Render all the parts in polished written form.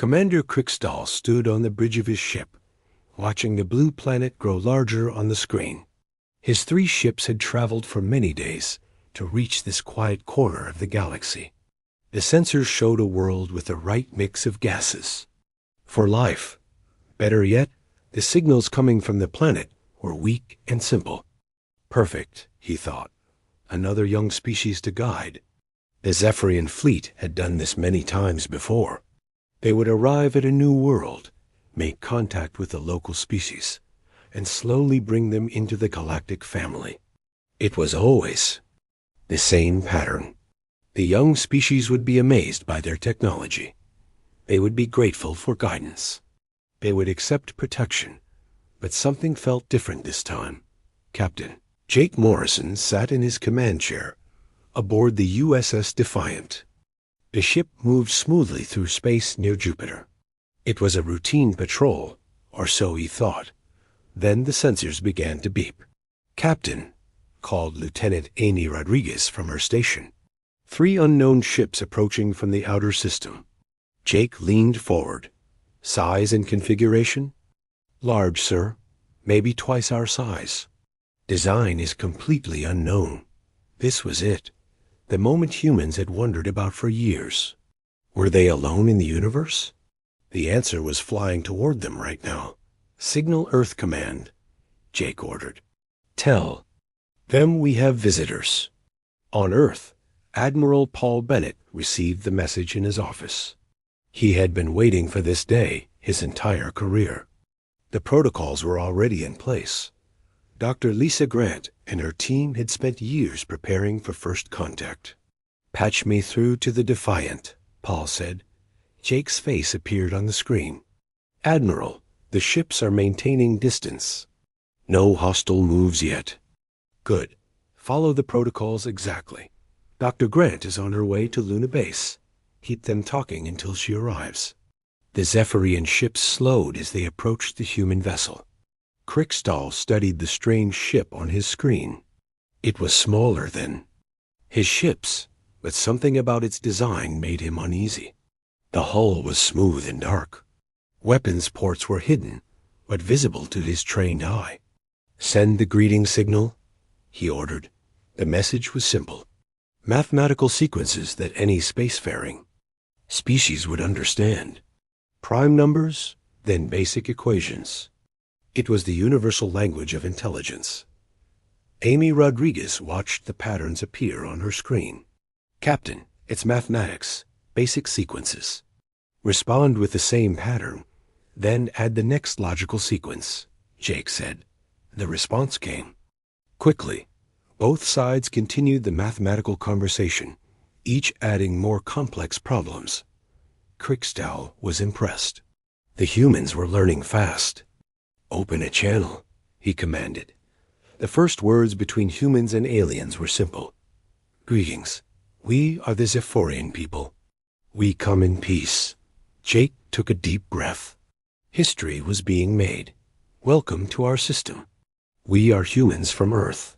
Commander Krikstal stood on the bridge of his ship, watching the blue planet grow larger on the screen. His 3 ships had traveled for many days to reach this quiet corner of the galaxy. The sensors showed a world with the right mix of gases for life. Better yet, the signals coming from the planet were weak and simple. Perfect, he thought. Another young species to guide. The Zephyrian fleet had done this many times before. They would arrive at a new world, make contact with the local species, and slowly bring them into the galactic family. It was always the same pattern. The young species would be amazed by their technology. They would be grateful for guidance. They would accept protection. But something felt different this time. Captain Jake Morrison sat in his command chair aboard the USS Defiant. The ship moved smoothly through space near Jupiter. It was a routine patrol, or so he thought. Then the sensors began to beep. "Captain," called Lieutenant Amy Rodriguez from her station. 3 unknown ships approaching from the outer system. Jake leaned forward. "Size and configuration?" "Large, sir. Maybe twice our size." "Design is completely unknown." This was it. The moment humans had wondered about for years. Were they alone in the universe? The answer was flying toward them right now. "Signal Earth Command," Jake ordered. "Tell them we have visitors." On Earth, Admiral Paul Bennett received the message in his office. He had been waiting for this day his entire career. The protocols were already in place. Dr. Lisa Grant and her team had spent years preparing for first contact. "Patch me through to the Defiant," Paul said. Jake's face appeared on the screen. "Admiral, the ships are maintaining distance. No hostile moves yet." "Good. Follow the protocols exactly. Dr. Grant is on her way to Luna Base. Keep them talking until she arrives." The Zephyrian ships slowed as they approached the human vessel. Krikstal studied the strange ship on his screen. It was smaller than his ships, but something about its design made him uneasy. The hull was smooth and dark. Weapons ports were hidden, but visible to his trained eye. "Send the greeting signal," he ordered. The message was simple. Mathematical sequences that any spacefaring species would understand. Prime numbers, then basic equations. It was the universal language of intelligence. Amy Rodriguez watched the patterns appear on her screen. "Captain, it's mathematics, basic sequences. Respond with the same pattern, then add the next logical sequence," Jake said. The response came. Quickly, both sides continued the mathematical conversation, each adding more complex problems. Krikstal was impressed. The humans were learning fast. "Open a channel," he commanded. The first words between humans and aliens were simple. "Greetings. We are the Zephyrian people. We come in peace." Jake took a deep breath. History was being made. "Welcome to our system. We are humans from Earth.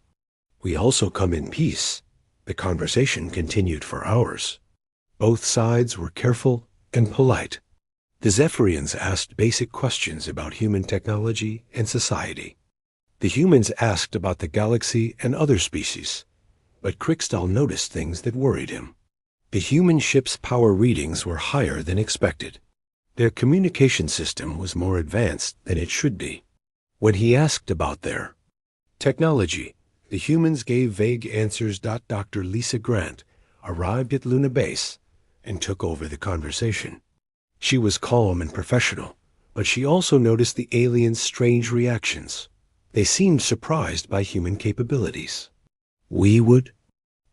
We also come in peace." The conversation continued for hours. Both sides were careful and polite. The Zephyrians asked basic questions about human technology and society. The humans asked about the galaxy and other species, but Krikstal noticed things that worried him. The human ship's power readings were higher than expected. Their communication system was more advanced than it should be. When he asked about their technology, the humans gave vague answers. Dr. Lisa Grant arrived at Luna Base and took over the conversation. She was calm and professional, but she also noticed the aliens' strange reactions. They seemed surprised by human capabilities. "We would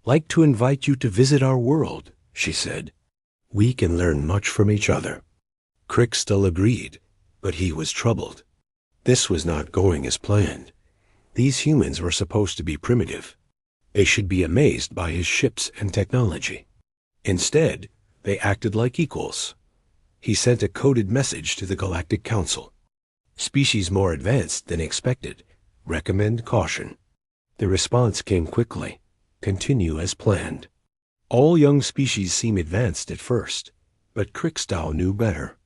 like to invite you to visit our world," she said. "We can learn much from each other." Krikstal agreed, but he was troubled. This was not going as planned. These humans were supposed to be primitive. They should be amazed by his ships and technology. Instead, they acted like equals. He sent a coded message to the Galactic Council. "Species more advanced than expected. Recommend caution." The response came quickly. "Continue as planned." All young species seem advanced at first, but Krikstal knew better.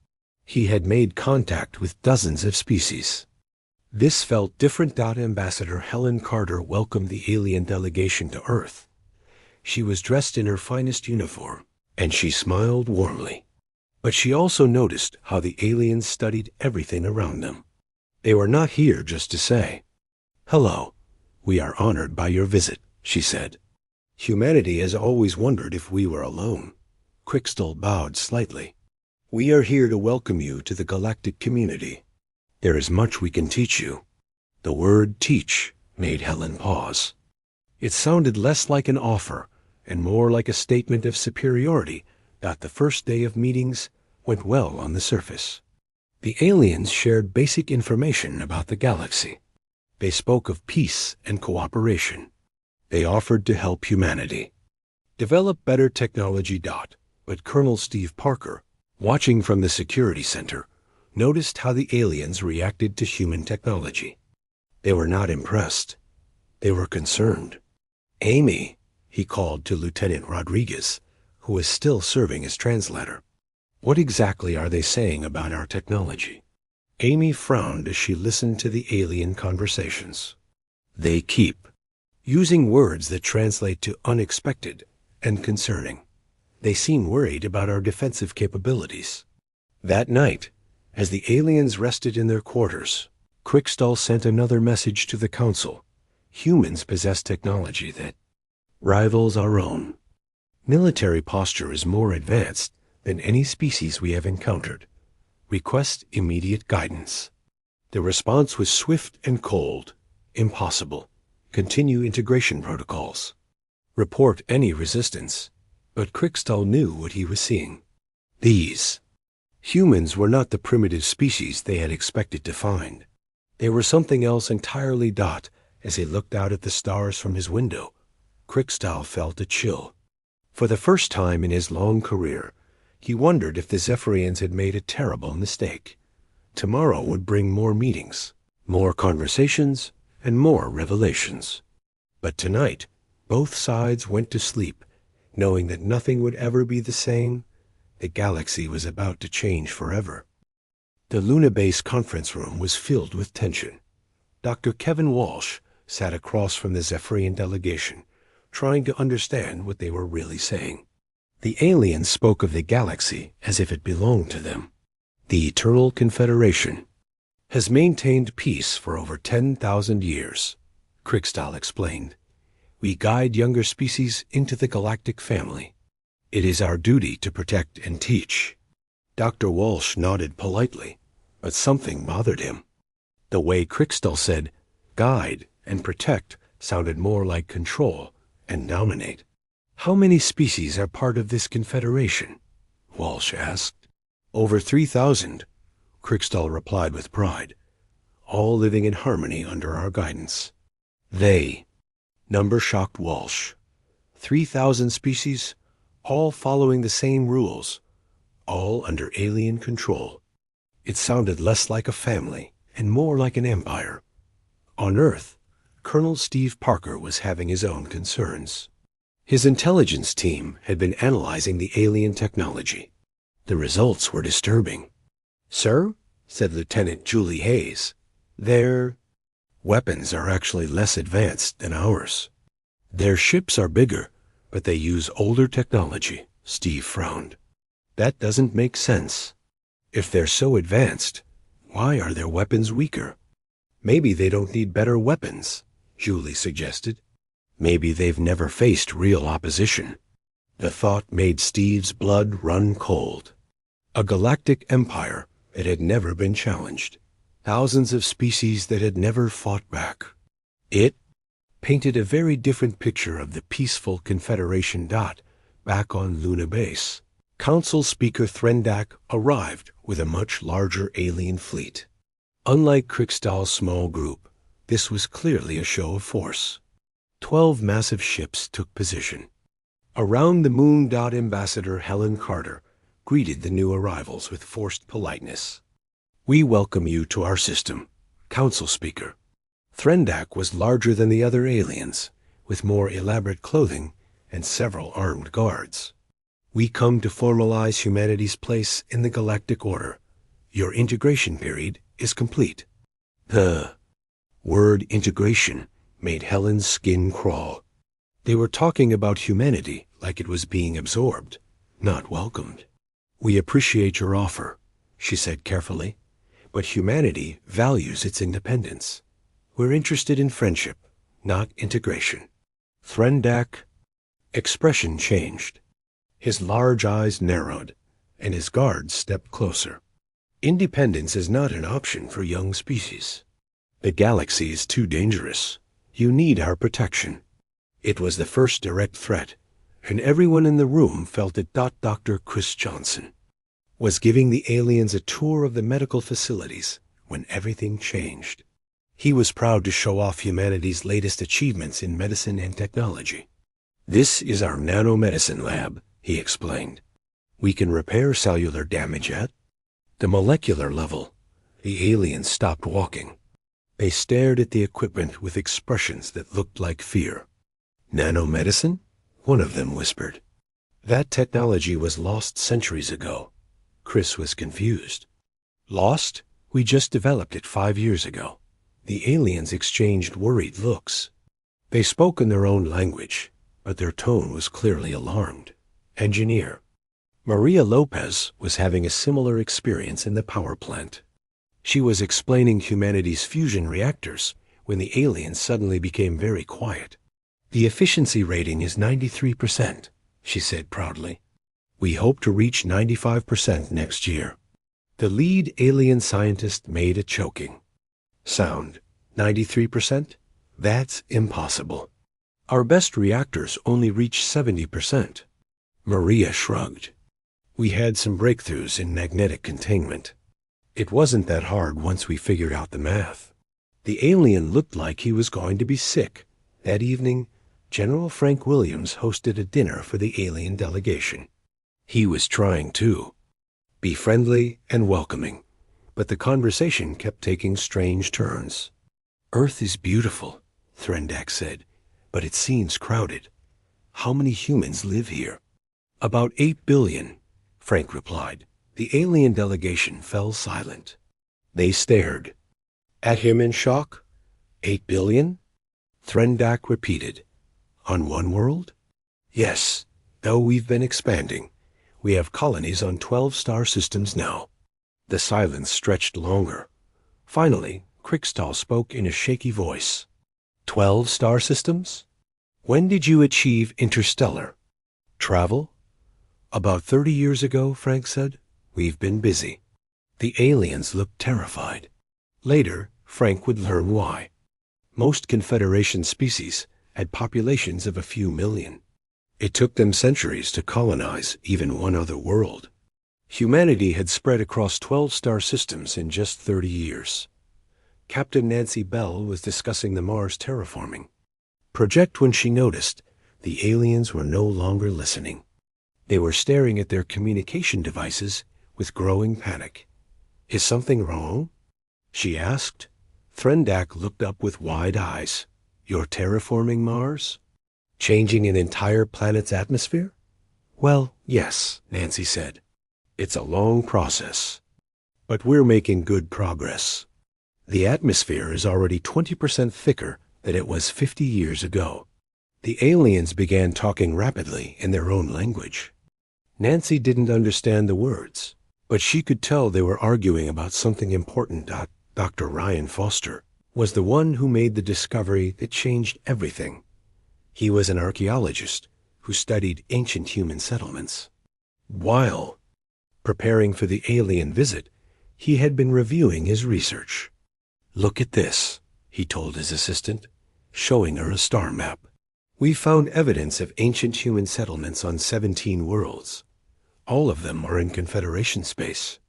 He had made contact with dozens of species. This felt different. Ambassador Helen Carter welcomed the alien delegation to Earth. She was dressed in her finest uniform, and she smiled warmly. But she also noticed how the aliens studied everything around them. They were not here just to say, "Hello, we are honored by your visit," she said. "Humanity has always wondered if we were alone." Crickstal bowed slightly. "We are here to welcome you to the galactic community. There is much we can teach you." The word teach made Helen pause. It sounded less like an offer and more like a statement of superiority. The first day of meetings went well on the surface. The aliens shared basic information about the galaxy. They spoke of peace and cooperation. They offered to help humanity develop better technology. But Colonel Steve Parker, watching from the security center, noticed how the aliens reacted to human technology. They were not impressed. They were concerned. "Amy," he called to Lieutenant Rodriguez, who was still serving as translator. "What exactly are they saying about our technology?" Amy frowned as she listened to the alien conversations. "They keep using words that translate to unexpected and concerning. They seem worried about our defensive capabilities." That night, as the aliens rested in their quarters, Crickstal sent another message to the Council. Humans possess technology that rivals our own. Military posture is more advanced than any species we have encountered. Request immediate guidance. The response was swift and cold. Impossible. Continue integration protocols. Report any resistance. But Crickstal knew what he was seeing. These humans were not the primitive species they had expected to find. They were something else entirely. As he looked out at the stars from his window, Crickstal felt a chill. For the first time in his long career, he wondered if the Zephyrians had made a terrible mistake. Tomorrow would bring more meetings, more conversations, and more revelations. But tonight, both sides went to sleep, knowing that nothing would ever be the same. The galaxy was about to change forever. The Luna Base conference room was filled with tension. Dr. Kevin Walsh sat across from the Zephyrian delegation, trying to understand what they were really saying. The aliens spoke of the galaxy as if it belonged to them. The Eternal Confederation has maintained peace for over 10,000 years, Crickstal explained. We guide younger species into the galactic family. It is our duty to protect and teach. Dr. Walsh nodded politely, but something bothered him. The way Crickstal said guide and protect sounded more like control and dominate. How many species are part of this confederation? Walsh asked. Over 3,000, Crickstal replied with pride, all living in harmony under our guidance. They. Number shocked Walsh. 3,000 species, all following the same rules, all under alien control. It sounded less like a family and more like an empire. On Earth, Colonel Steve Parker was having his own concerns. His intelligence team had been analyzing the alien technology. The results were disturbing. "Sir," said Lieutenant Julie Hayes, "their weapons are actually less advanced than ours. Their ships are bigger, but they use older technology." Steve frowned. "That doesn't make sense. If they're so advanced, why are their weapons weaker?" "Maybe they don't need better weapons," Julie suggested. "Maybe they've never faced real opposition." The thought made Steve's blood run cold. A galactic empire that had never been challenged. Thousands of species that had never fought back. It painted a very different picture of the peaceful Confederation. Back on Luna Base, Council Speaker Threndak arrived with a much larger alien fleet. Unlike Crickstal's small group, this was clearly a show of force. 12 massive ships took position. Around the moon. Ambassador Helen Carter greeted the new arrivals with forced politeness. "We welcome you to our system, Council Speaker." Threndak was larger than the other aliens, with more elaborate clothing and several armed guards. "We come to formalize humanity's place in the galactic order. Your integration period is complete. The word integration made Helen's skin crawl. They were talking about humanity like it was being absorbed, not welcomed. We appreciate your offer, she said carefully, but humanity values its independence. We're interested in friendship, not integration. Threndak. Expression changed. His large eyes narrowed, and his guards stepped closer. Independence is not an option for young species. The galaxy is too dangerous. You need our protection. It was the first direct threat, and everyone in the room felt that Dr. Chris Johnson was giving the aliens a tour of the medical facilities when everything changed. He was proud to show off humanity's latest achievements in medicine and technology. This is our nanomedicine lab, he explained. We can repair cellular damage at the molecular level. The aliens stopped walking. They stared at the equipment with expressions that looked like fear. Nanomedicine? One of them whispered. That technology was lost centuries ago. Chris was confused. Lost? We just developed it 5 years ago. The aliens exchanged worried looks. They spoke in their own language, but their tone was clearly alarmed. Engineer. Maria Lopez was having a similar experience in the power plant. She was explaining humanity's fusion reactors when the aliens suddenly became very quiet. The efficiency rating is 93%, she said proudly. We hope to reach 95% next year. The lead alien scientist made a choking sound. 93%? That's impossible. Our best reactors only reach 70%. Maria shrugged. We had some breakthroughs in magnetic containment. It wasn't that hard once we figured out the math. The alien looked like he was going to be sick. That evening, General Frank Williams hosted a dinner for the alien delegation. He was trying to be friendly and welcoming, but the conversation kept taking strange turns. Earth is beautiful, Threndak said, but it seems crowded. How many humans live here? About 8 billion, Frank replied. The alien delegation fell silent. They stared at him in shock. 8 billion? Threndak repeated. On one world? Yes, though we've been expanding. We have colonies on 12 star systems now. The silence stretched longer. Finally, Krikstal spoke in a shaky voice. 12 star systems? When did you achieve interstellar travel? About 30 years ago, Frank said. We've been busy. The aliens looked terrified. Later, Frank would learn why. Most Confederation species had populations of a few million. It took them centuries to colonize even one other world. Humanity had spread across 12 star systems in just 30 years. Captain Nancy Bell was discussing the Mars terraforming project when she noticed the aliens were no longer listening. They were staring at their communication devices with growing panic. Is something wrong? She asked. Threndak looked up with wide eyes. You're terraforming Mars? Changing an entire planet's atmosphere? Well, yes, Nancy said. It's a long process, but we're making good progress. The atmosphere is already 20% thicker than it was 50 years ago. The aliens began talking rapidly in their own language. Nancy didn't understand the words, but she could tell they were arguing about something important. Dr. Ryan Foster was the one who made the discovery that changed everything. He was an archaeologist who studied ancient human settlements. While preparing for the alien visit, he had been reviewing his research. Look at this, he told his assistant, showing her a star map. We found evidence of ancient human settlements on 17 worlds. All of them are in Confederation space.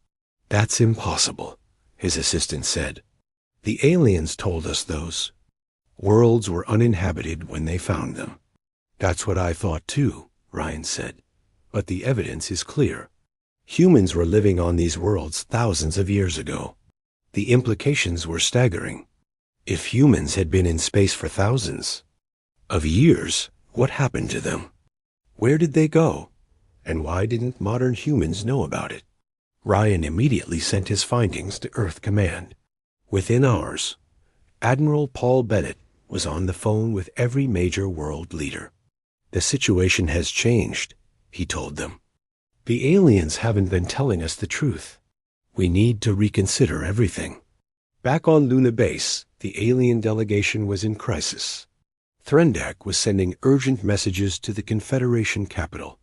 That's impossible, his assistant said. The aliens told us those worlds were uninhabited when they found them. That's what I thought too, Ryan said. But the evidence is clear. Humans were living on these worlds thousands of years ago. The implications were staggering. If humans had been in space for thousands of years, what happened to them? Where did they go? And why didn't modern humans know about it? Ryan immediately sent his findings to Earth Command. Within hours, Admiral Paul Bennett was on the phone with every major world leader. "The situation has changed," he told them. "The aliens haven't been telling us the truth. We need to reconsider everything." Back on Luna Base, the alien delegation was in crisis. Threndak was sending urgent messages to the Confederation capital.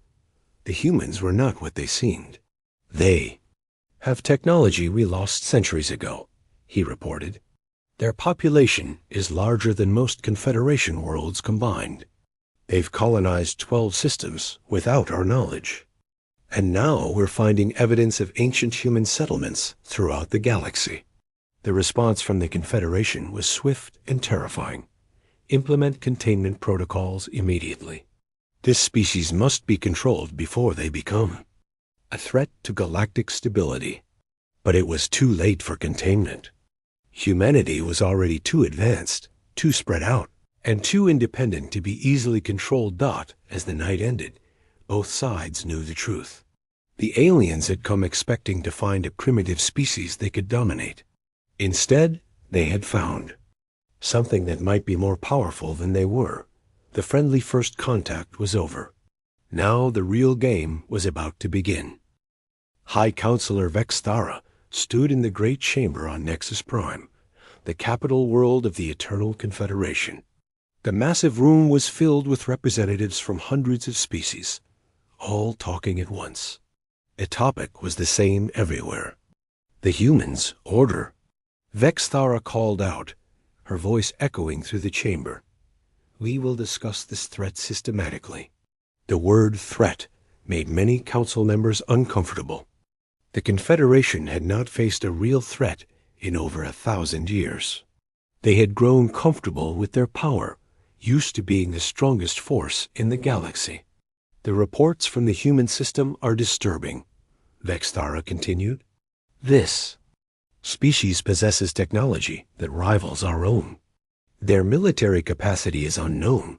The humans were not what they seemed. "They have technology we lost centuries ago," he reported. "Their population is larger than most Confederation worlds combined. They've colonized 12 systems without our knowledge. And now we're finding evidence of ancient human settlements throughout the galaxy." The response from the Confederation was swift and terrifying. "Implement containment protocols immediately. This species must be controlled before they become a threat to galactic stability." But it was too late for containment. Humanity was already too advanced, too spread out, and too independent to be easily controlled. As the night ended, both sides knew the truth. The aliens had come expecting to find a primitive species they could dominate. Instead, they had found something that might be more powerful than they were. The friendly first contact was over. Now the real game was about to begin. High Counselor Vexthara stood in the great chamber on Nexus Prime, the capital world of the Eternal Confederation. The massive room was filled with representatives from hundreds of species, all talking at once. A topic was the same everywhere: the humans' order. Vexthara called out, her voice echoing through the chamber. "We will discuss this threat systematically." The word threat made many council members uncomfortable. The Confederation had not faced a real threat in over 1,000 years. They had grown comfortable with their power, used to being the strongest force in the galaxy. "The reports from the human system are disturbing," Vexthara continued. "This species possesses technology that rivals our own. Their military capacity is unknown,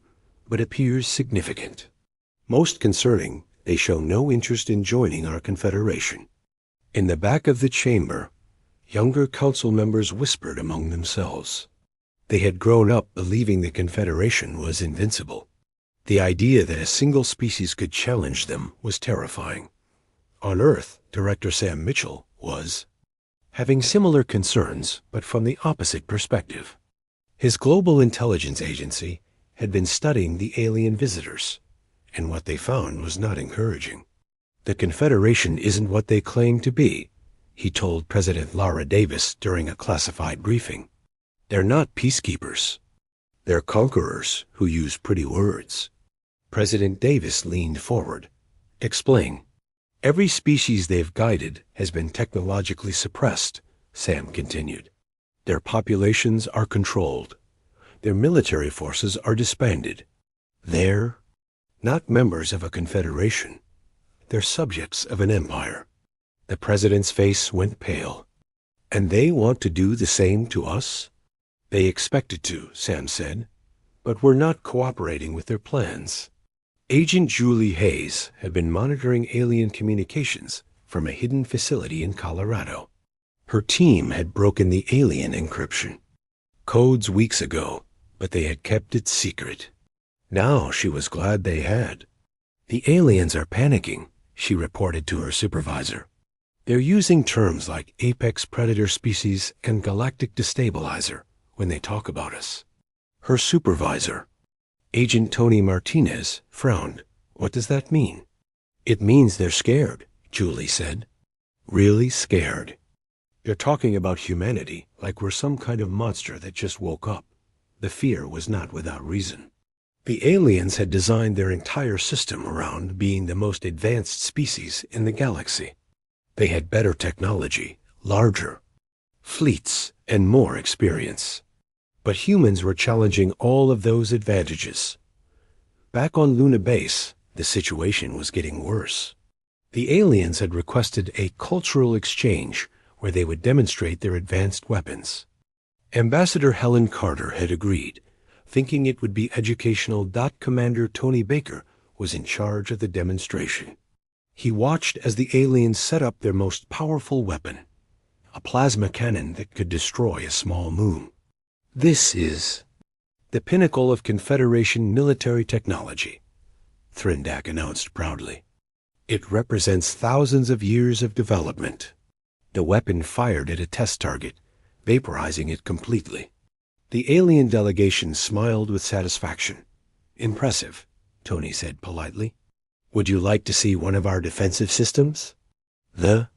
but appears significant. Most concerning, they show no interest in joining our Confederation." In the back of the chamber, younger council members whispered among themselves. They had grown up believing the Confederation was invincible. The idea that a single species could challenge them was terrifying. On Earth, Director Sam Mitchell was having similar concerns, but from the opposite perspective. His global intelligence agency had been studying the alien visitors, and what they found was not encouraging. "The Confederation isn't what they claim to be," he told President Lara Davis during a classified briefing. "They're not peacekeepers. They're conquerors who use pretty words." President Davis leaned forward. "Explain." "Every species they've guided has been technologically suppressed," Sam continued. "Their populations are controlled. Their military forces are disbanded. They're not members of a confederation. They're subjects of an empire." The president's face went pale. "And they want to do the same to us?" "They expected to," Sam said, "but we're not cooperating with their plans." Agent Julie Hayes had been monitoring alien communications from a hidden facility in Colorado. Her team had broken the alien encryption codes weeks ago, but they had kept it secret. Now she was glad they had. "The aliens are panicking," she reported to her supervisor. "They're using terms like apex predator species and galactic destabilizer when they talk about us." Her supervisor, Agent Tony Martinez, frowned. "What does that mean?" "It means they're scared," Julie said. "Really scared. They're talking about humanity like we're some kind of monster that just woke up." The fear was not without reason. The aliens had designed their entire system around being the most advanced species in the galaxy. They had better technology, larger fleets, and more experience. But humans were challenging all of those advantages. Back on Luna Base, the situation was getting worse. The aliens had requested a cultural exchange where they would demonstrate their advanced weapons. Ambassador Helen Carter had agreed, thinking it would be educational. Commander Tony Baker was in charge of the demonstration. He watched as the aliens set up their most powerful weapon, a plasma cannon that could destroy a small moon. "This is the pinnacle of Confederation military technology," Thrindak announced proudly. "It represents thousands of years of development." The weapon fired at a test target, vaporizing it completely. The alien delegation smiled with satisfaction. "Impressive," Tony said politely. "Would you like to see one of our defensive systems?" The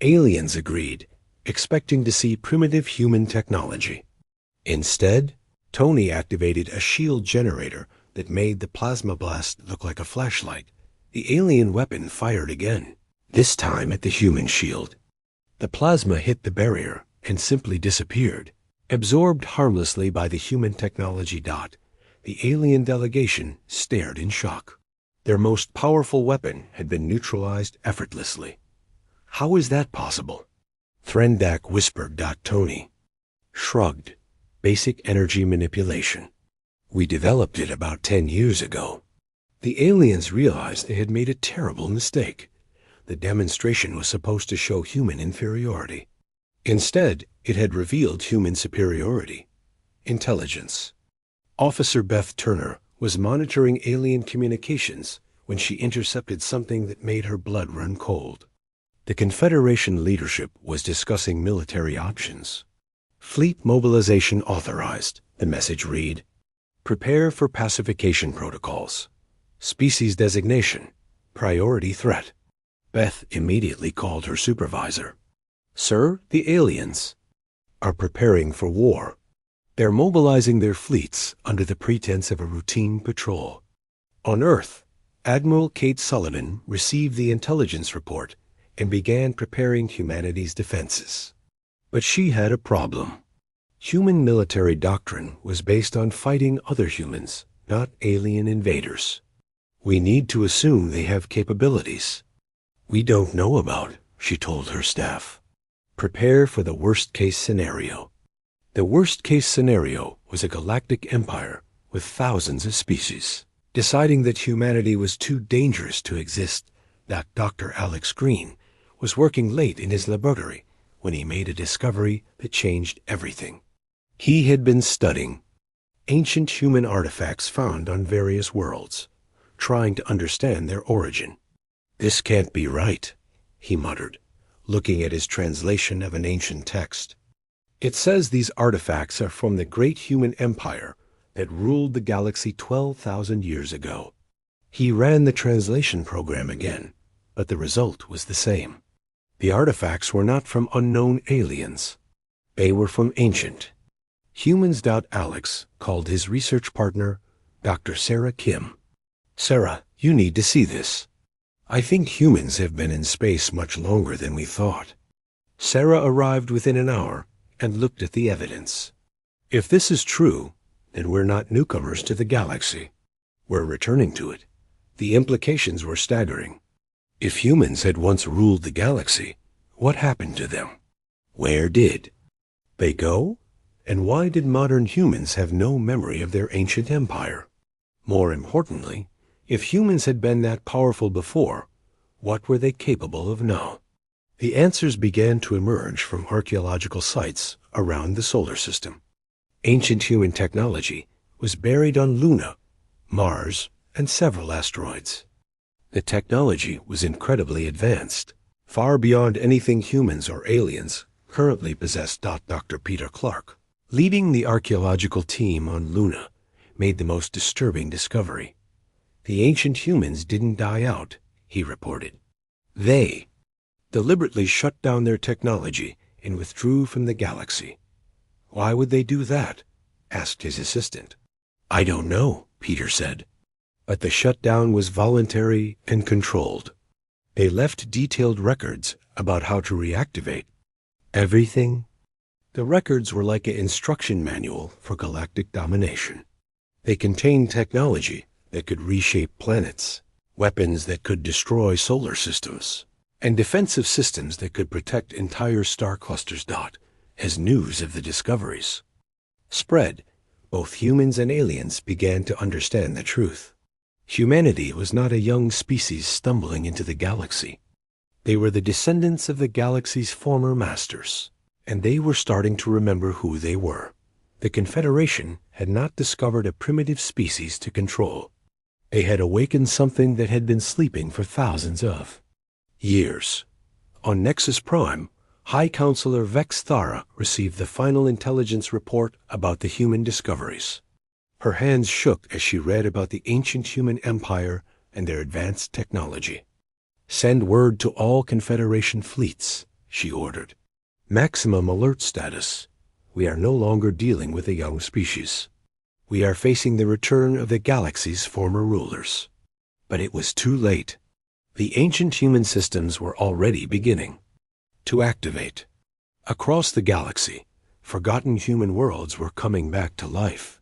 aliens agreed, expecting to see primitive human technology. Instead, Tony activated a shield generator that made the plasma blast look like a flashlight. The alien weapon fired again, this time at the human shield. The plasma hit the barrier and simply disappeared, absorbed harmlessly by the human technology dot. The alien delegation stared in shock. Their most powerful weapon had been neutralized effortlessly. "How is that possible?" Threndak whispered. Tony shrugged. "Basic energy manipulation. We developed it about 10 years ago." The aliens realized they had made a terrible mistake. The demonstration was supposed to show human inferiority. Instead, it had revealed human superiority. Intelligence. Officer Beth Turner was monitoring alien communications when she intercepted something that made her blood run cold. The Confederation leadership was discussing military options. "Fleet mobilization authorized," the message read. "Prepare for pacification protocols. Species designation, priority threat." Beth immediately called her supervisor. "Sir, the aliens are preparing for war. They're mobilizing their fleets under the pretense of a routine patrol. On Earth, Admiral Kate Sullivan received the intelligence report and began preparing humanity's defenses. But she had a problem. Human military doctrine was based on fighting other humans, not alien invaders. We need to assume they have capabilities we don't know about, she told her staff. Prepare for the worst-case scenario. The worst-case scenario was a galactic empire with thousands of species. Deciding that humanity was too dangerous to exist, that Dr. Alex Green was working late in his laboratory when he made a discovery that changed everything. He had been studying ancient human artifacts found on various worlds, trying to understand their origin. "This can't be right," he muttered, looking at his translation of an ancient text. "It says these artifacts are from the great human empire that ruled the galaxy 12,000 years ago." He ran the translation program again, but the result was the same. The artifacts were not from unknown aliens. They were from ancient humans. Alex called his research partner, Dr. Sarah Kim. "Sarah, you need to see this. I think humans have been in space much longer than we thought." Sarah arrived within an hour and looked at the evidence. "If this is true, then we're not newcomers to the galaxy. We're returning to it." The implications were staggering. If humans had once ruled the galaxy, what happened to them? Where did they go? And why did modern humans have no memory of their ancient empire? More importantly, if humans had been that powerful before, what were they capable of now? The answers began to emerge from archaeological sites around the solar system. Ancient human technology was buried on Luna, Mars, and several asteroids. The technology was incredibly advanced, far beyond anything humans or aliens currently possess. Dr. Peter Clark, leading the archaeological team on Luna, made the most disturbing discovery. The ancient humans didn't die out, he reported. They deliberately shut down their technology and withdrew from the galaxy. "Why would they do that?" asked his assistant. "I don't know," Peter said. But the shutdown was voluntary and controlled. They left detailed records about how to reactivate everything. The records were like an instruction manual for galactic domination. They contained technology that could reshape planets, weapons that could destroy solar systems, and defensive systems that could protect entire star clusters. As news of the discoveries spread, both humans and aliens began to understand the truth. Humanity was not a young species stumbling into the galaxy. They were the descendants of the galaxy's former masters, and they were starting to remember who they were. The Confederation had not discovered a primitive species to control. They had awakened something that had been sleeping for thousands of years. On Nexus Prime, High Counselor Vex Thara received the final intelligence report about the human discoveries. Her hands shook as she read about the ancient human empire and their advanced technology. "Send word to all Confederation fleets," she ordered. "Maximum alert status. We are no longer dealing with a young species. We are facing the return of the galaxy's former rulers." But it was too late. The ancient human systems were already beginning to activate. Across the galaxy, forgotten human worlds were coming back to life.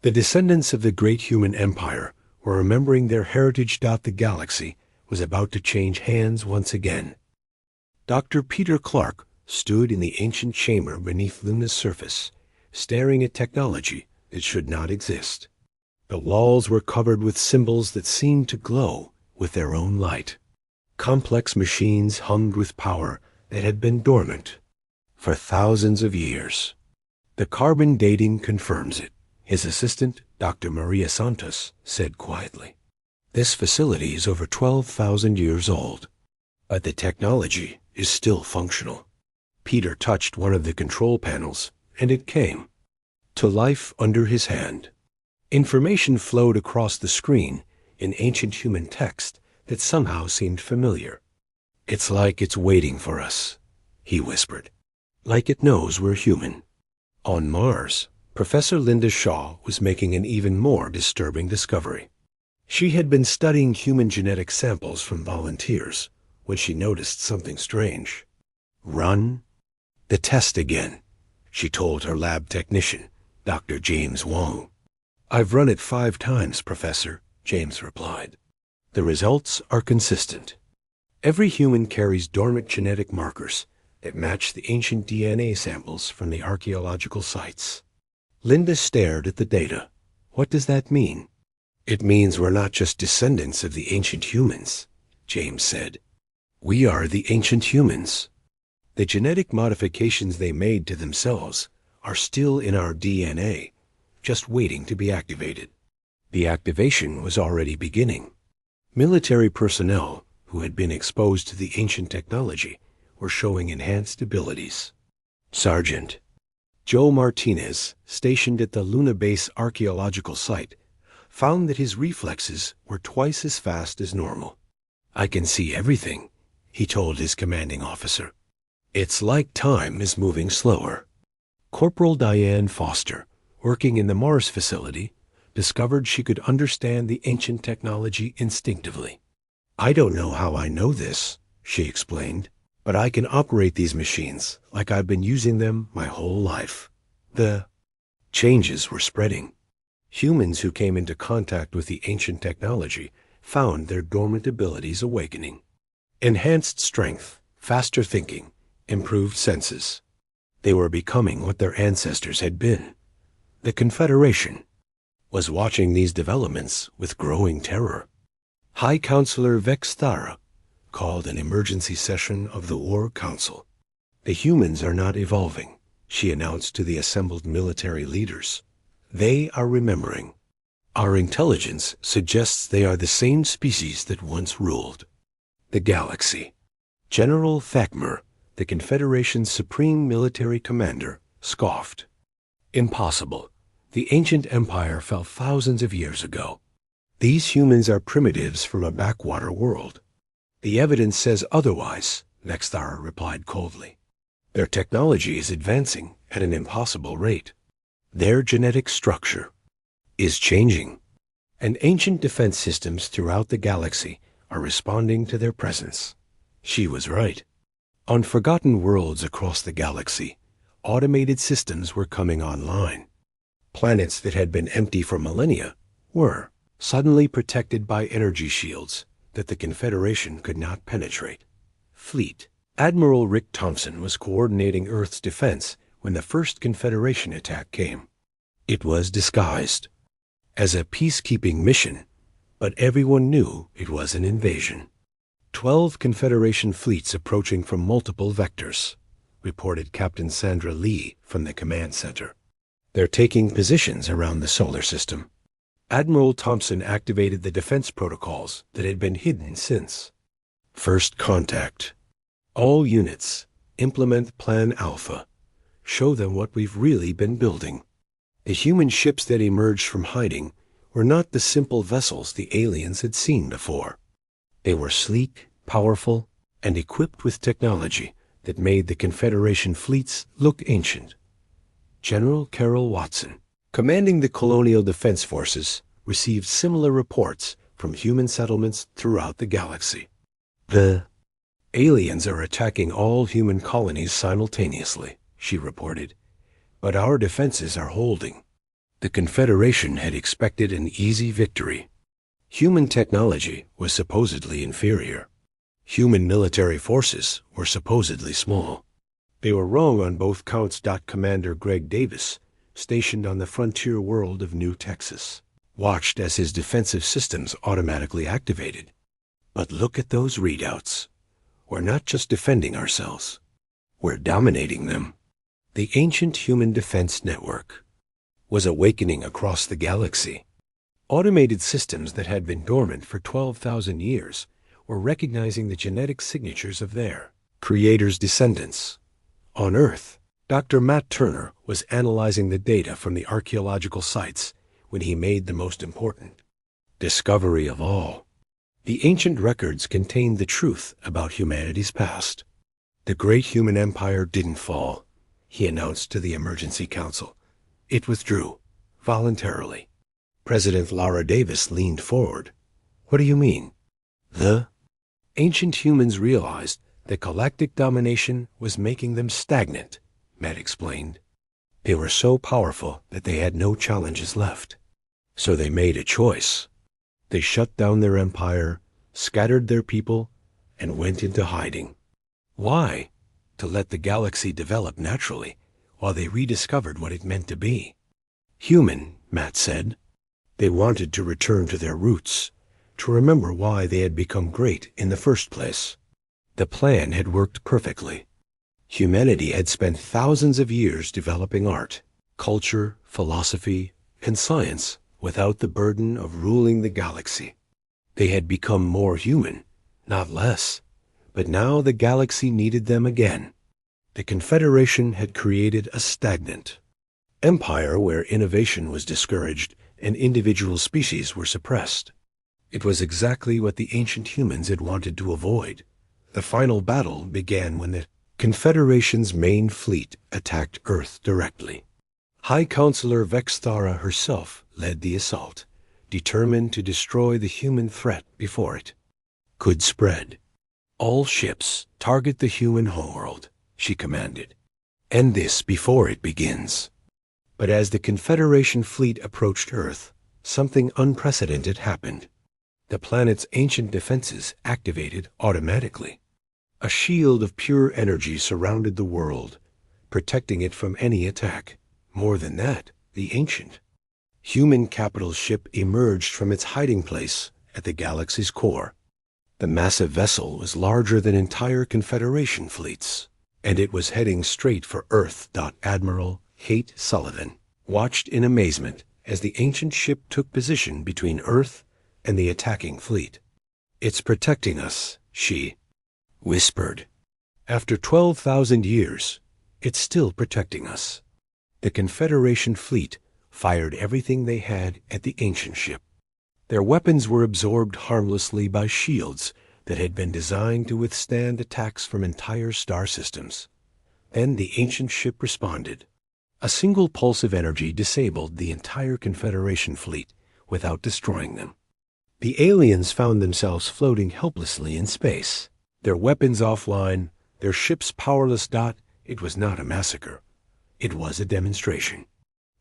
The descendants of the great human empire were remembering their heritage. The galaxy was about to change hands once again. Dr. Peter Clark stood in the ancient chamber beneath Luna's surface, staring at technology that should not exist. The walls were covered with symbols that seemed to glow with their own light. Complex machines hummed with power that had been dormant for thousands of years. "The carbon dating confirms it," his assistant, Dr. Maria Santos, said quietly. "This facility is over 12,000 years old, but the technology is still functional." Peter touched one of the control panels, and it came to life under his hand. Information flowed across the screen in ancient human text that somehow seemed familiar. "It's like it's waiting for us," he whispered. "Like it knows we're human." On Mars, Professor Linda Shaw was making an even more disturbing discovery. She had been studying human genetic samples from volunteers when she noticed something strange. "Run the test again," she told her lab technician, Dr. James Wong. "I've run it 5 times, Professor," James replied. "The results are consistent. Every human carries dormant genetic markers that match the ancient DNA samples from the archaeological sites." Linda stared at the data. "What does that mean?" "It means we're not just descendants of the ancient humans," James said. "We are the ancient humans. The genetic modifications they made to themselves are still in our DNA, just waiting to be activated." The activation was already beginning. Military personnel who had been exposed to the ancient technology were showing enhanced abilities. Sergeant Joe Martinez, stationed at the Luna Base archaeological site, found that his reflexes were twice as fast as normal. "I can see everything," he told his commanding officer. "It's like time is moving slower." Corporal Diane Foster, working in the Mars facility, discovered she could understand the ancient technology instinctively. "I don't know how I know this," she explained, "but I can operate these machines like I've been using them my whole life." The changes were spreading. Humans who came into contact with the ancient technology found their dormant abilities awakening. Enhanced strength, faster thinking, improved senses. They were becoming what their ancestors had been. The Confederation was watching these developments with growing terror. High Counselor Vex Thara called an emergency session of the War Council. "The humans are not evolving," she announced to the assembled military leaders. "They are remembering. Our intelligence suggests they are the same species that once ruled the galaxy." General Thakmer, the Confederation's supreme military commander, scoffed. "Impossible. The ancient empire fell thousands of years ago. These humans are primitives from a backwater world." "The evidence says otherwise," Vex Thara replied coldly. "Their technology is advancing at an impossible rate. Their genetic structure is changing, and ancient defense systems throughout the galaxy are responding to their presence." She was right. On forgotten worlds across the galaxy, automated systems were coming online. Planets that had been empty for millennia were suddenly protected by energy shields that the Confederation could not penetrate. Fleet Admiral Rick Thompson was coordinating Earth's defense when the first Confederation attack came. It was disguised as a peacekeeping mission But everyone knew it was an invasion. 12 Confederation fleets approaching from multiple vectors, reported Captain Sandra Lee from the command center. They're taking positions around the solar system. Admiral Thompson activated the defense protocols that had been hidden since. First contact. All units, implement Plan Alpha. Show them what we've really been building. The human ships that emerged from hiding were not the simple vessels the aliens had seen before. They were sleek, powerful, and equipped with technology that made the Confederation fleets look ancient. General Carroll Watson, commanding the Colonial Defense Forces, received similar reports from human settlements throughout the galaxy. The aliens are attacking all human colonies simultaneously, she reported, but our defenses are holding. The Confederation had expected an easy victory. Human technology was supposedly inferior. Human military forces were supposedly small. They were wrong on both counts. Commander Greg Davis, stationed on the frontier world of New Texas, watched as his defensive systems automatically activated. But look at those readouts. We're not just defending ourselves. We're dominating them. The ancient human defense network was awakening across the galaxy. Automated systems that had been dormant for 12,000 years were recognizing the genetic signatures of their creators' descendants. On Earth, Dr. Matt Turner was analyzing the data from the archaeological sites when he made the most important discovery of all. The ancient records contained the truth about humanity's past. The great human empire didn't fall, he announced to the Emergency Council. It withdrew, voluntarily. President Laura Davis leaned forward. What do you mean? The ancient humans realized that galactic domination was making them stagnant, Matt explained. They were so powerful that they had no challenges left. So they made a choice. They shut down their empire, scattered their people, and went into hiding. Why? To let the galaxy develop naturally, while they rediscovered what it meant to be. Human, Matt said. They wanted to return to their roots, to remember why they had become great in the first place. The plan had worked perfectly. Humanity had spent thousands of years developing art, culture, philosophy, and science without the burden of ruling the galaxy. They had become more human, not less. But now the galaxy needed them again. The Confederation had created a stagnant empire where innovation was discouraged and individual species were suppressed. It was exactly what the ancient humans had wanted to avoid. The final battle began when the Confederation's main fleet attacked Earth directly. High Counselor Vexthara herself led the assault, determined to destroy the human threat before it could spread. All ships target the human homeworld, she commanded. End this before it begins. But as the Confederation fleet approached Earth, something unprecedented happened. The planet's ancient defenses activated automatically. A shield of pure energy surrounded the world, protecting it from any attack. More than that, the ancient human capital ship emerged from its hiding place at the galaxy's core. The massive vessel was larger than entire Confederation fleets, and it was heading straight for Earth. Admiral Kate Sullivan watched in amazement as the ancient ship took position between Earth and the attacking fleet. It's protecting us, she whispered. After 12,000 years, it's still protecting us. The Confederation fleet fired everything they had at the ancient ship. Their weapons were absorbed harmlessly by shields that had been designed to withstand attacks from entire star systems. Then the ancient ship responded. A single pulse of energy disabled the entire Confederation fleet without destroying them. The aliens found themselves floating helplessly in space, their weapons offline, their ships powerless. It was not a massacre. It was a demonstration.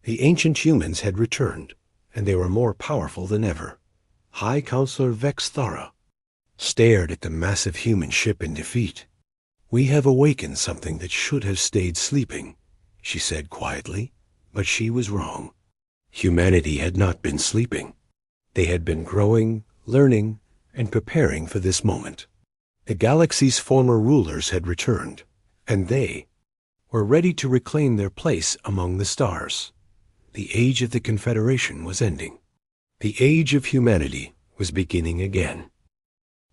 The ancient humans had returned, and they were more powerful than ever. High Counselor Vexthara stared at the massive human ship in defeat. We have awakened something that should have stayed sleeping, she said quietly, but she was wrong. Humanity had not been sleeping. They had been growing, learning, and preparing for this moment. The galaxy's former rulers had returned, and they were ready to reclaim their place among the stars. The age of the Confederation was ending. The age of humanity was beginning again.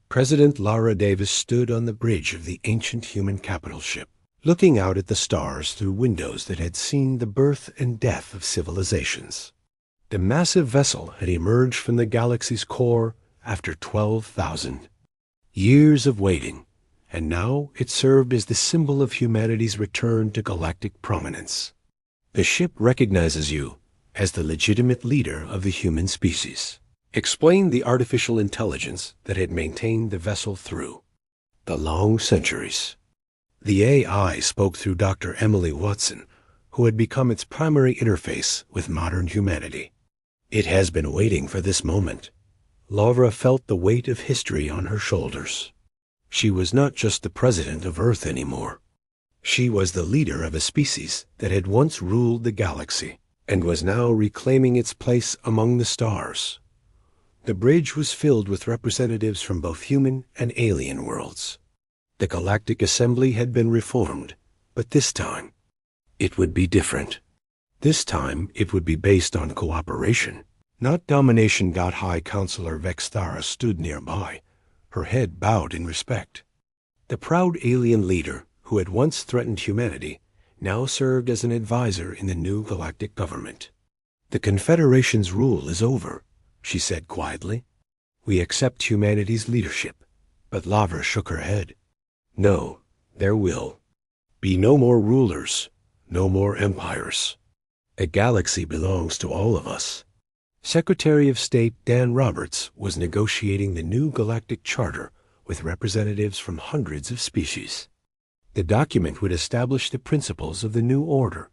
President Lara Davis stood on the bridge of the ancient human capital ship, looking out at the stars through windows that had seen the birth and death of civilizations. The massive vessel had emerged from the galaxy's core after 12,000 years of waiting, and now it served as the symbol of humanity's return to galactic prominence. The ship recognizes you as the legitimate leader of the human species, explained the artificial intelligence that had maintained the vessel through the long centuries. The AI spoke through Dr. Emily Watson, who had become its primary interface with modern humanity. It has been waiting for this moment. Lara felt the weight of history on her shoulders. She was not just the president of Earth anymore. She was the leader of a species that had once ruled the galaxy and was now reclaiming its place among the stars. The bridge was filled with representatives from both human and alien worlds. The Galactic Assembly had been reformed, but this time it would be different. This time it would be based on cooperation, not domination. High Counselor Vexthara stood nearby, her head bowed in respect. The proud alien leader who had once threatened humanity now served as an advisor in the new galactic government. "The Confederation's rule is over," she said quietly. "We accept humanity's leadership." But Lara shook her head. "No, there will be no more rulers, no more empires. A galaxy belongs to all of us." Secretary of State Dan Roberts was negotiating the new galactic charter with representatives from hundreds of species. The document would establish the principles of the new order: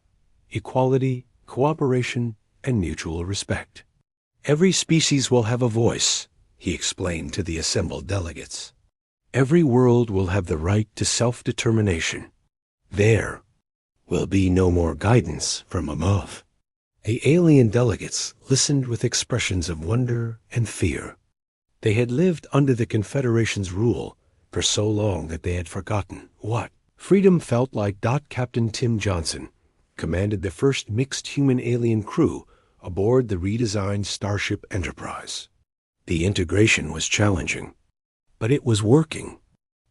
equality, cooperation, and mutual respect. "Every species will have a voice," he explained to the assembled delegates. "Every world will have the right to self-determination. There will be no more guidance from above." The alien delegates listened with expressions of wonder and fear. They had lived under the Confederation's rule for so long that they had forgotten what freedom felt like. Captain Tim Johnson commanded the first mixed human-alien crew aboard the redesigned Starship Enterprise. The integration was challenging, but it was working.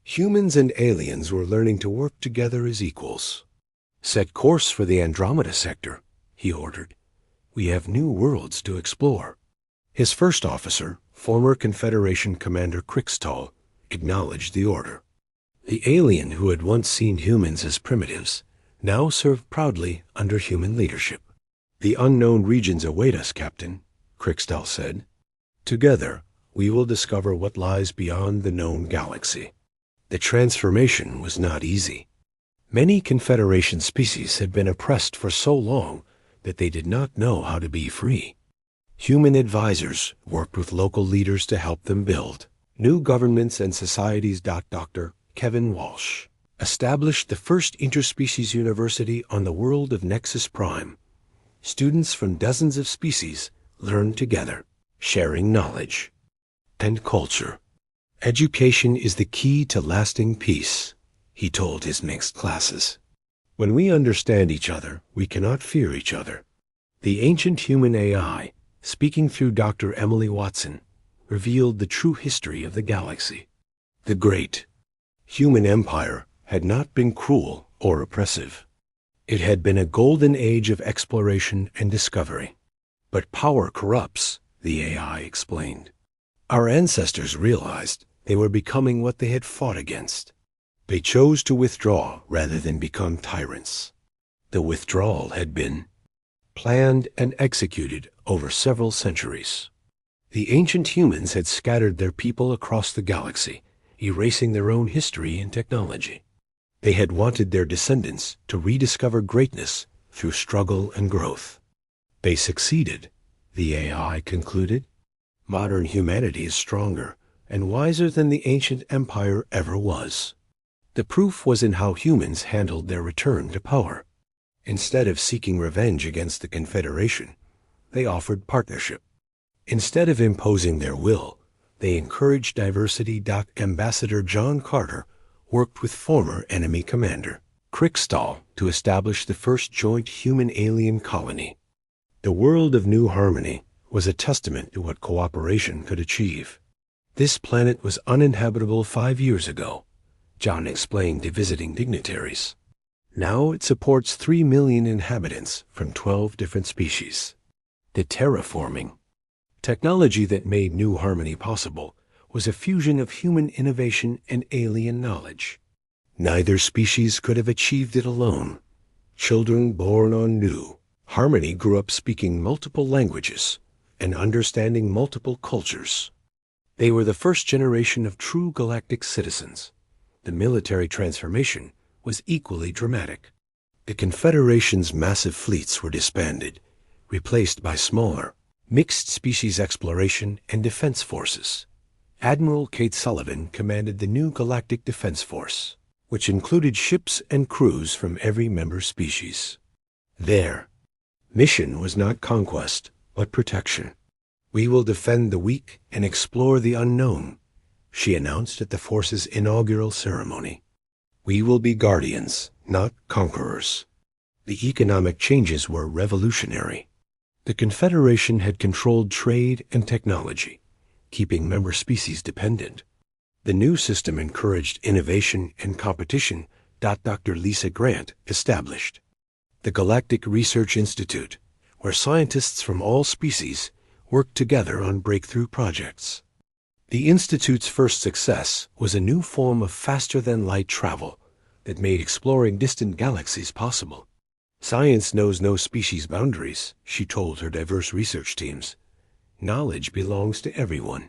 Humans and aliens were learning to work together as equals. "Set course for the Andromeda sector," he ordered. "We have new worlds to explore." His first officer, former Confederation Commander Krixtall, acknowledged the order. The alien who had once seen humans as primitives now served proudly under human leadership. "The unknown regions await us, Captain," Krixtall said. "Together, we will discover what lies beyond the known galaxy." The transformation was not easy. Many Confederation species had been oppressed for so long that they did not know how to be free. Human advisors worked with local leaders to help them build new governments and societies. Dr. Kevin Walsh established the first interspecies university on the world of Nexus Prime. Students from dozens of species learned together, sharing knowledge and culture. "Education is the key to lasting peace," he told his mixed classes. "When we understand each other, we cannot fear each other." The ancient human AI, speaking through Dr. Emily Watson, revealed the true history of the galaxy. The great human empire had not been cruel or oppressive. It had been a golden age of exploration and discovery. "But power corrupts," the AI explained. "Our ancestors realized they were becoming what they had fought against. They chose to withdraw rather than become tyrants. The withdrawal had been planned and executed over several centuries. The ancient humans had scattered their people across the galaxy, erasing their own history and technology. They had wanted their descendants to rediscover greatness through struggle and growth. They succeeded," the AI concluded. "Modern humanity is stronger and wiser than the ancient empire ever was." The proof was in how humans handled their return to power. Instead of seeking revenge against the Confederation, they offered partnership. Instead of imposing their will, They encouraged diversity. Ambassador John Carter worked with former enemy commander Kriegstall to establish the first joint human-alien colony. The world of New Harmony was a testament to what cooperation could achieve. This planet was uninhabitable 5 years ago, John explained to visiting dignitaries. Now it supports 3 million inhabitants from 12 different species. The terraforming technology that made New Harmony possible was a fusion of human innovation and alien knowledge. Neither species could have achieved it alone. Children born on New Harmony grew up speaking multiple languages and understanding multiple cultures. They were the first generation of true galactic citizens. The military transformation was equally dramatic. The Confederation's massive fleets were disbanded, replaced by smaller, mixed-species exploration and defense forces. Admiral Kate Sullivan commanded the new Galactic Defense Force, which included ships and crews from every member species. Their mission was not conquest, but protection. "We will defend the weak and explore the unknown," she announced at the force's inaugural ceremony. "We will be guardians, not conquerors." The economic changes were revolutionary. The Confederation had controlled trade and technology, keeping member species dependent. The new system encouraged innovation and competition. Dr. Lisa Grant established the Galactic Research Institute, where scientists from all species worked together on breakthrough projects. The Institute's first success was a new form of faster-than-light travel that made exploring distant galaxies possible. "Science knows no species boundaries," she told her diverse research teams. "Knowledge belongs to everyone."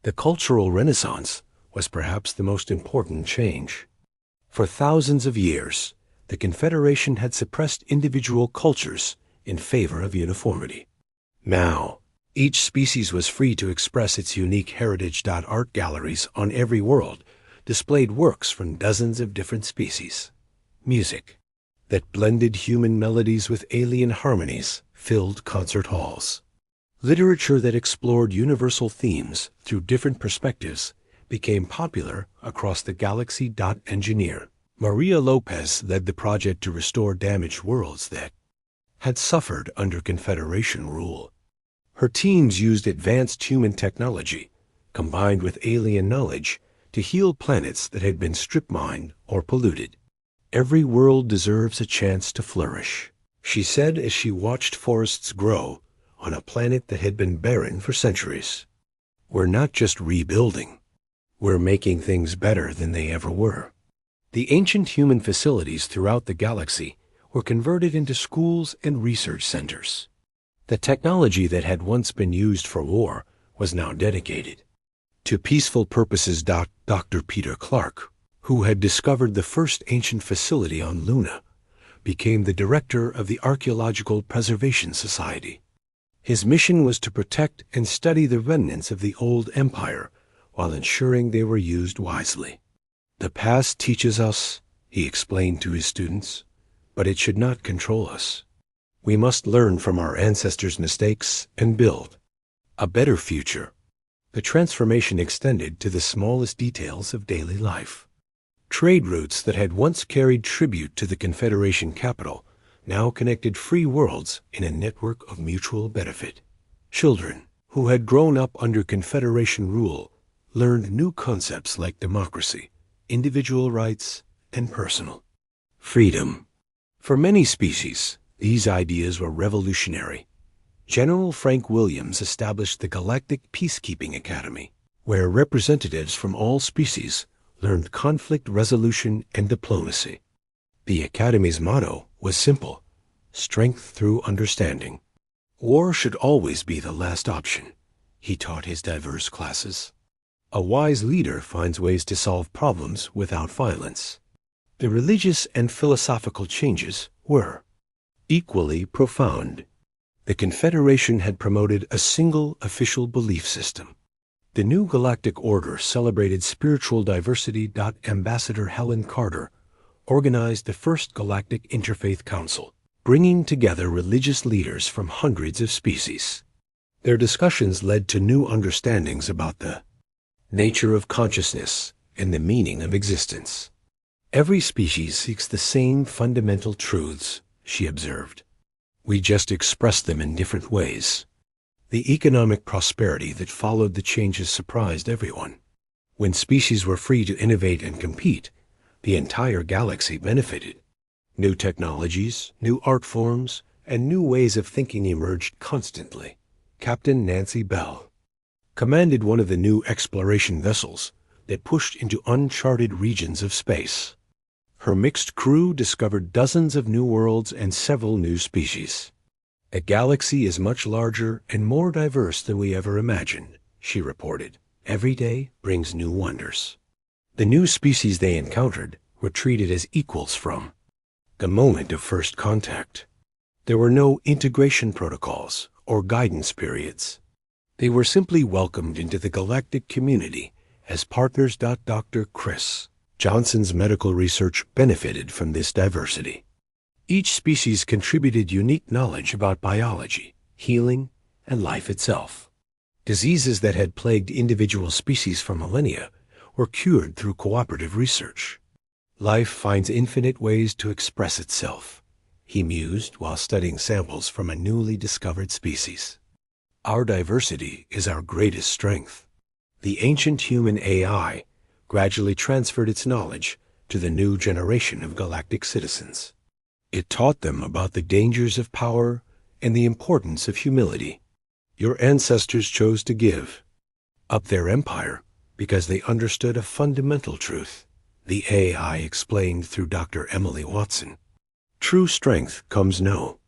The Cultural Renaissance was perhaps the most important change. For thousands of years, the Confederation had suppressed individual cultures in favor of uniformity. Now, each species was free to express its unique heritage. Art galleries on every world displayed works from dozens of different species. Music that blended human melodies with alien harmonies filled concert halls. Literature that explored universal themes through different perspectives became popular across the galaxy. Engineer Maria Lopez led the project to restore damaged worlds that had suffered under Confederation rule. Her teams used advanced human technology, combined with alien knowledge, to heal planets that had been strip-mined or polluted. "Every world deserves a chance to flourish," she said as she watched forests grow on a planet that had been barren for centuries. "We're not just rebuilding. We're making things better than they ever were." The ancient human facilities throughout the galaxy were converted into schools and research centers. The technology that had once been used for war was now dedicated to peaceful purposes. Dr. Peter Clark, who had discovered the first ancient facility on Luna, became the director of the Archaeological Preservation Society. His mission was to protect and study the remnants of the old empire while ensuring they were used wisely. "The past teaches us," he explained to his students, "but it should not control us. We must learn from our ancestors' mistakes and build a better future." The transformation extended to the smallest details of daily life. Trade routes that had once carried tribute to the Confederation capital now connected free worlds in a network of mutual benefit. Children who had grown up under Confederation rule learned new concepts like democracy, individual rights, and personal freedom. For many species, these ideas were revolutionary. General Frank Williams established the Galactic Peacekeeping Academy, where representatives from all species learned conflict resolution and diplomacy. The Academy's motto was simple: strength through understanding. "War should always be the last option," he taught his diverse classes. "A wise leader finds ways to solve problems without violence." The religious and philosophical changes were equally profound. The Confederation had promoted a single official belief system. The new galactic order celebrated spiritual diversity. Ambassador Helen Carter organized the first Galactic Interfaith Council, bringing together religious leaders from hundreds of species. Their discussions led to new understandings about the nature of consciousness, and the meaning of existence. Every species seeks the same fundamental truths, she observed. We just express them in different ways. The economic prosperity that followed the changes surprised everyone. When species were free to innovate and compete, the entire galaxy benefited. New technologies, new art forms, and new ways of thinking emerged constantly. Captain Nancy Bell commanded one of the new exploration vessels that pushed into uncharted regions of space. Her mixed crew discovered dozens of new worlds and several new species. A galaxy is much larger and more diverse than we ever imagined, she reported. Every day brings new wonders. The new species they encountered were treated as equals from the moment of first contact. There were no integration protocols or guidance periods. They were simply welcomed into the galactic community as partners. Dr. Chris Johnson's medical research benefited from this diversity. Each species contributed unique knowledge about biology, healing, and life itself. Diseases that had plagued individual species for millennia were cured through cooperative research. Life finds infinite ways to express itself, he mused while studying samples from a newly discovered species. Our diversity is our greatest strength. The ancient human AI gradually transferred its knowledge to the new generation of galactic citizens. It taught them about the dangers of power and the importance of humility. Your ancestors chose to give up their empire because they understood a fundamental truth, the AI explained through Dr. Emily Watson. True strength comes no